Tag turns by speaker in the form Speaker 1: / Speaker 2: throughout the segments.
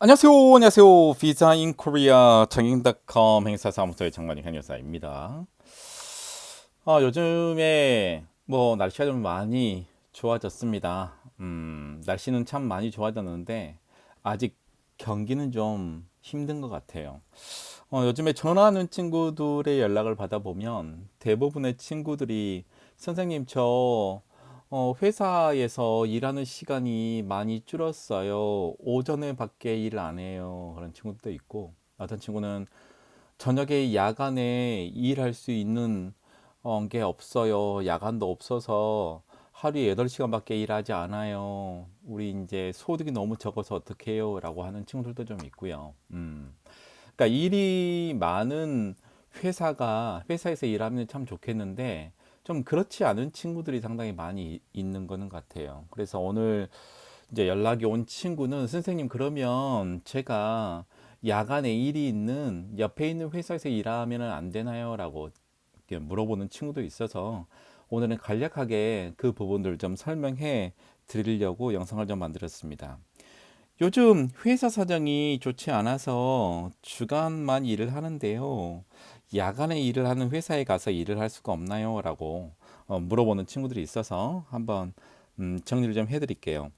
Speaker 1: 안녕하세요. 안녕하세요. 비자 인 코리아 정인닷컴 행사사무소의 정관용 현여사입니다. 요즘에 뭐 날씨가 좀 많이 좋아졌습니다. 날씨는 참 많이 좋아졌는데 아직 경기는 좀 힘든 것 같아요. 요즘에 전화하는 친구들의 연락을 받아보면 대부분의 친구들이 선생님 저 회사에서 일하는 시간이 많이 줄었어요. 오전에 밖에 일 안 해요. 그런 친구도 있고 어떤 친구는 저녁에 야간에 일할 수 있는 게 없어요. 야간도 없어서 하루에 8시간밖에 일하지 않아요. 우리 이제 소득이 너무 적어서 어떡해요? 라고 하는 친구들도 좀 있고요. 그러니까 일이 많은 회사에서 일하면 참 좋겠는데 좀 그렇지 않은 친구들이 상당히 많이 있는 거는 같아요. 그래서 오늘 이제 연락이 온 친구는 선생님 그러면 제가 야간에 일이 있는 옆에 있는 회사에서 일하면 안 되나요? 라고 이렇게 물어보는 친구도 있어서 오늘은 간략하게 그 부분들 좀 설명해 드리려고 영상을 좀 만들었습니다. 요즘 회사 사정이 좋지 않아서 주간만 일을 하는데요. 야간에 일을 하는 회사에 가서 일을 할 수가 없나요? 라고 물어보는 친구들이 있어서 한번 정리를 좀 해드릴게요.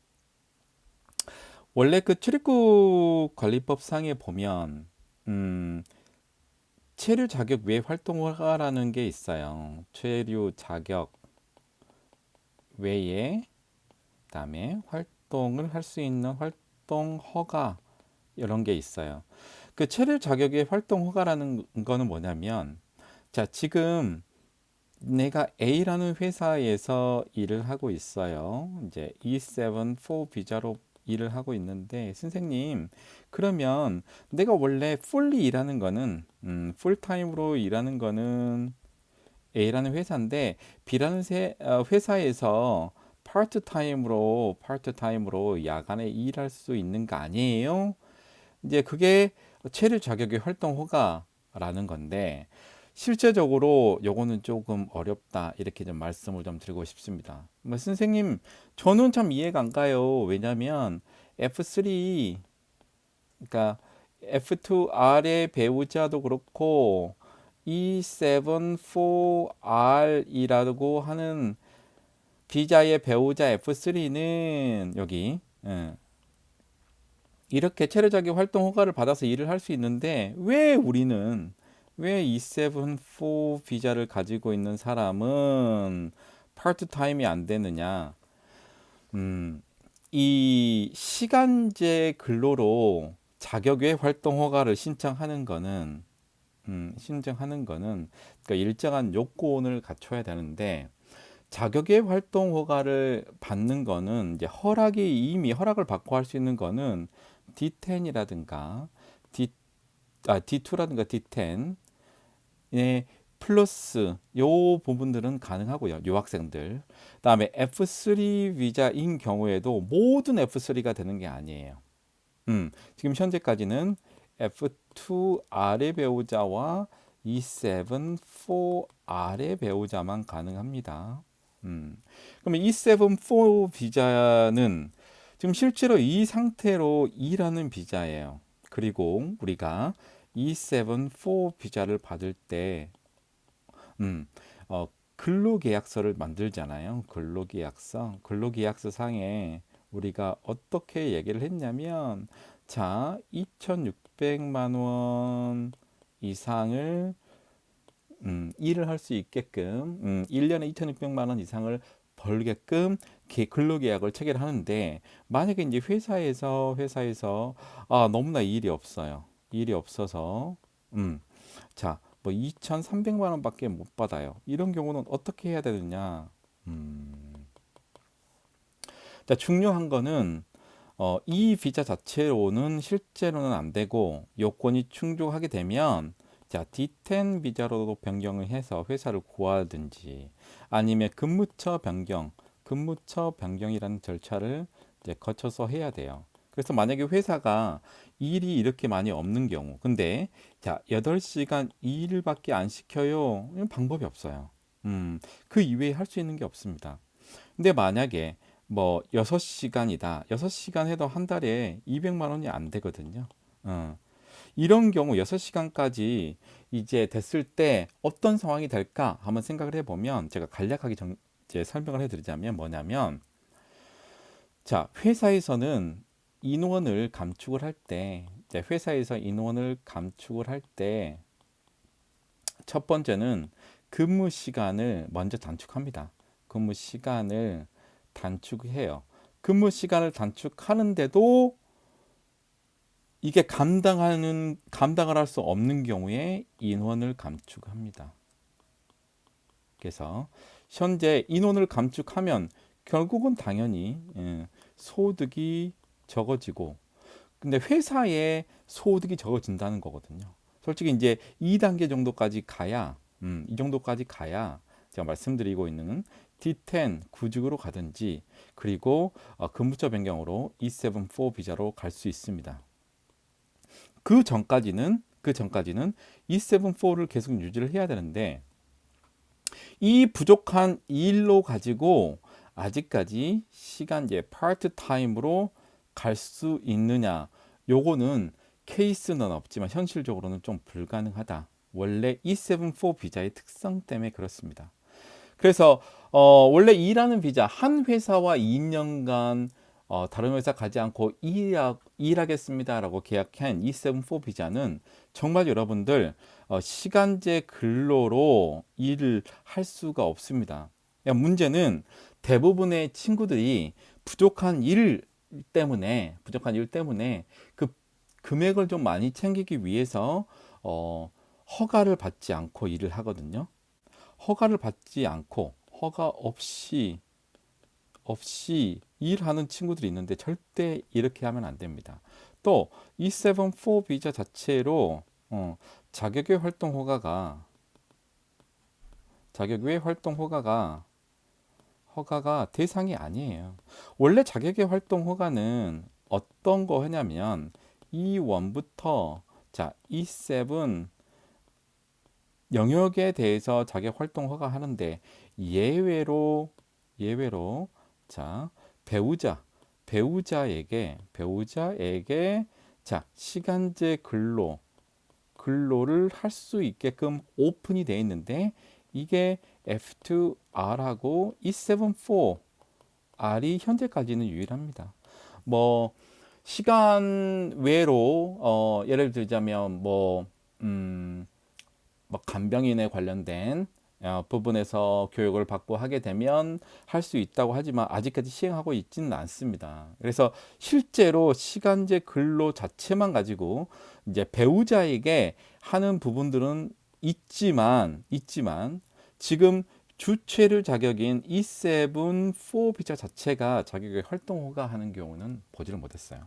Speaker 1: 원래 그 출입국 관리법 상에 보면 음, 체류 자격 외 활동 허가라는 게 있어요. 체류 자격 외에 그다음에 활동을 할 수 있는 활동 허가 이런 게 있어요. 그 체류 자격의 활동 허가라는 거는 뭐냐면 자 지금 내가 A라는 회사에서 일을 하고 있어요. 이제 E74 비자로 일을 하고 있는데 선생님 그러면 내가 원래 fully 일하는 거는 풀타임으로 일하는 거는 A라는 회사인데 B라는 회사에서 파트타임으로 야간에 일할 수 있는 거 아니에요? 이제 그게 체류 자격의 활동 허가라는 건데 실제적으로 요거는 조금 어렵다 이렇게 좀 말씀을 좀 드리고 싶습니다. 뭐 선생님 저는 참 이해가 안 가요. 왜냐면 F3 그러니까 F2R의 배우자도 그렇고 E74R이라고 하는 비자의 배우자 F3는 여기 이렇게 체류자격 활동 허가를 받아서 일을 할 수 있는데 왜 E74 비자를 가지고 있는 사람은 파트타임이 안 되느냐? 이 시간제 근로로 자격외 활동 허가를 신청하는 거는 그러니까 일정한 요건을 갖춰야 되는데 자격의 활동 허가를 받는 거는 이제 이미 허락을 받고 할 수 있는 거는 D10이라든가 D2라든가 D10에 플러스 요 부분들은 가능하고요. 유학생들. 그다음에 F3 비자인 경우에도 모든 F3가 되는 게 아니에요. 지금 현재까지는 F2R의 배우자와 E7 4R의 배우자만 가능합니다. 그러면 E7 4 비자는 지금 실제로 이 상태로 일하는 비자예요. 그리고 우리가 E7 4 비자를 받을 때 음, 근로계약서를 만들잖아요. 근로계약서 상에 우리가 어떻게 얘기를 했냐면, 자, 2,600만 원 이상을 일을 할 수 있게끔 1년에 2,600만 원 이상을 벌게끔 근로계약을 체결하는데 만약에 이제 회사에서 너무나 일이 없어요. 일이 없어서 음, 자, 뭐 2,300만 원밖에 못 받아요. 이런 경우는 어떻게 해야 되느냐? 음, 자, 중요한 거는 이 비자 자체로는 실제로는 안 되고 요건이 충족하게 되면 자, D10 비자로 변경을 해서 회사를 구하든지 아니면 근무처 변경이라는 절차를 이제 거쳐서 해야 돼요. 그래서 만약에 회사가 일이 이렇게 많이 없는 경우, 근데 자, 8시간 일밖에 안 시켜요. 이건 방법이 없어요. 그 이외에 할 수 있는 게 없습니다. 근데 뭐 6시간이다. 6시간 해도 한 달에 200만 원이 안 되거든요. 어. 이런 경우 6시간까지 이제 됐을 때 어떤 상황이 될까 한번 생각을 해보면 제가 간략하게 이제 설명을 해드리자면 뭐냐면 자, 회사에서는 인원을 감축을 할 때, 이제 회사에서 인원을 감축을 할 때, 첫 번째는 근무 시간을 먼저 단축합니다. 근무 시간을 단축해요. 근무 시간을 단축하는데도 이게 감당을 할 수 없는 경우에 인원을 감축합니다. 그래서 현재 인원을 감축하면 결국은 당연히 소득이 적어지고 근데 회사의 소득이 적어진다는 거거든요. 솔직히 이제 2단계 정도까지 가야 이 정도까지 가야 제가 말씀드리고 있는 D10 구직으로 가든지 그리고 근무처 변경으로 E74 비자로 갈 수 있습니다. 그 전까지는 E74를 계속 유지를 해야 되는데 이 부족한 일로 가지고 아직까지 시간 이제 파트 타임으로 갈 수 있느냐? 요거는 케이스는 없지만 현실적으로는 좀 불가능하다. 원래 E74 비자의 특성 때문에 그렇습니다. 그래서 원래 일하는 비자 한 회사와 2년간 다른 회사 가지 않고 일하겠습니다라고 계약한 E74 비자는 정말 여러분들 시간제 근로로 일을 할 수가 없습니다. 문제는 대부분의 친구들이 부족한 일 때문에 그 금액을 좀 많이 챙기기 위해서 허가를 받지 않고 일을 하거든요. 허가를 받지 않고 허가 없이 일하는 친구들이 있는데 절대 이렇게 하면 안 됩니다. 또 E74 비자 자체로 자격의 활동 허가가 허가가 대상이 아니에요. 원래 자격의 활동 허가는 어떤 거 하냐면 E1부터 자 E7 영역에 대해서 자격 활동 허가하는데 예외로 자 배우자에게 자 시간제 근로를 할 수 있게끔 오픈이 되어 있는데 이게 F2R하고 E74R이 현재까지는 유일합니다. 뭐 시간 외로 예를 들자면 뭐 간병인에 관련된 부분에서 교육을 받고 하게 되면 할 수 있다고 하지만 아직까지 시행하고 있지는 않습니다. 그래서 실제로 시간제 근로 자체만 가지고 이제 배우자에게 하는 부분들은 있지만 지금 주최를 자격인 E74 비자 자체가 자격의 활동 허가하는 경우는 보지를 못했어요.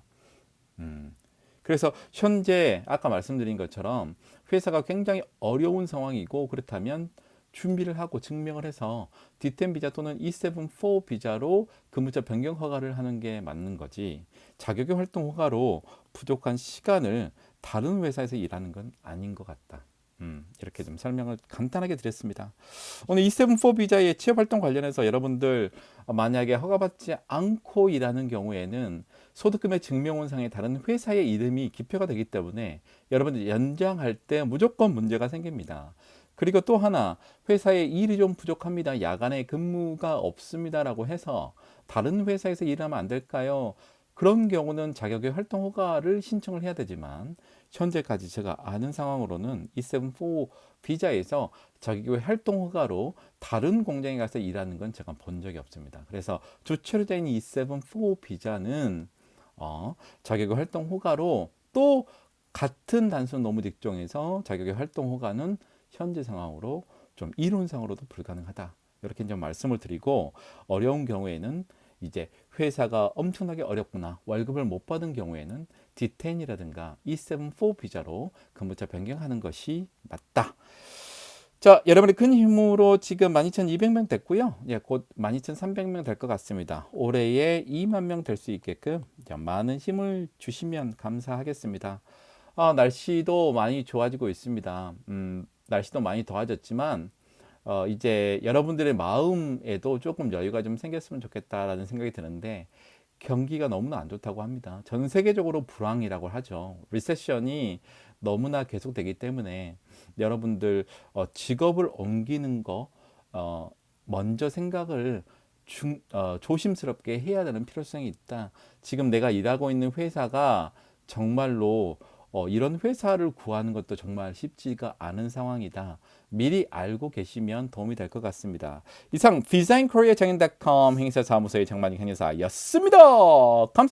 Speaker 1: 그래서 현재 아까 말씀드린 것처럼 회사가 굉장히 어려운 상황이고 그렇다면 준비를 하고 증명을 해서 D10 비자 또는 E74 비자로 근무자 변경 허가를 하는 게 맞는 거지 자격의 활동 허가로 부족한 시간을 다른 회사에서 일하는 건 아닌 것 같다. 이렇게 좀 설명을 간단하게 드렸습니다. 오늘 E74 비자의 취업활동 관련해서 여러분들 만약에 허가받지 않고 일하는 경우에는 소득금액 증명원상에 다른 회사의 이름이 기표가 되기 때문에 여러분들 연장할 때 무조건 문제가 생깁니다. 그리고 또 하나 회사에 일이 좀 부족합니다. 야간에 근무가 없습니다라고 해서 다른 회사에서 일하면 안 될까요? 그런 경우는 자격의 활동 허가를 신청을 해야 되지만 현재까지 제가 아는 상황으로는 E74 비자에서 자격의 활동 허가로 다른 공장에 가서 일하는 건 제가 본 적이 없습니다. 그래서 주체로 된 E74 비자는 자격의 활동 허가로 또 같은 단순 노무 직종에서 자격의 활동 허가는 현재 상황으로 좀 이론상으로도 불가능하다. 이렇게 좀 말씀을 드리고 어려운 경우에는 이제 회사가 엄청나게 어렵구나 월급을 못 받은 경우에는 D10이라든가 E74 비자로 근무자 변경하는 것이 맞다. 자, 여러분의 큰 힘으로 지금 12,200명 됐고요. 예, 곧 12,300명 될 것 같습니다. 올해에 2만 명 될 수 있게끔 많은 힘을 주시면 감사하겠습니다. 날씨도 많이 좋아지고 있습니다. 날씨도 많이 더워졌지만 이제 여러분들의 마음에도 조금 여유가 좀 생겼으면 좋겠다라는 생각이 드는데 경기가 너무나 안 좋다고 합니다. 전 세계적으로 불황이라고 하죠. 리세션이 너무나 계속되기 때문에 여러분들 직업을 옮기는 거 먼저 생각을 조심스럽게 해야 되는 필요성이 있다. 지금 내가 일하고 있는 회사가 정말로 이런 회사를 구하는 것도 정말 쉽지가 않은 상황이다. 미리 알고 계시면 도움이 될 것 같습니다. 이상 비자인 코리아 정인.com 행사 사무소의 정만익 행사였습니다.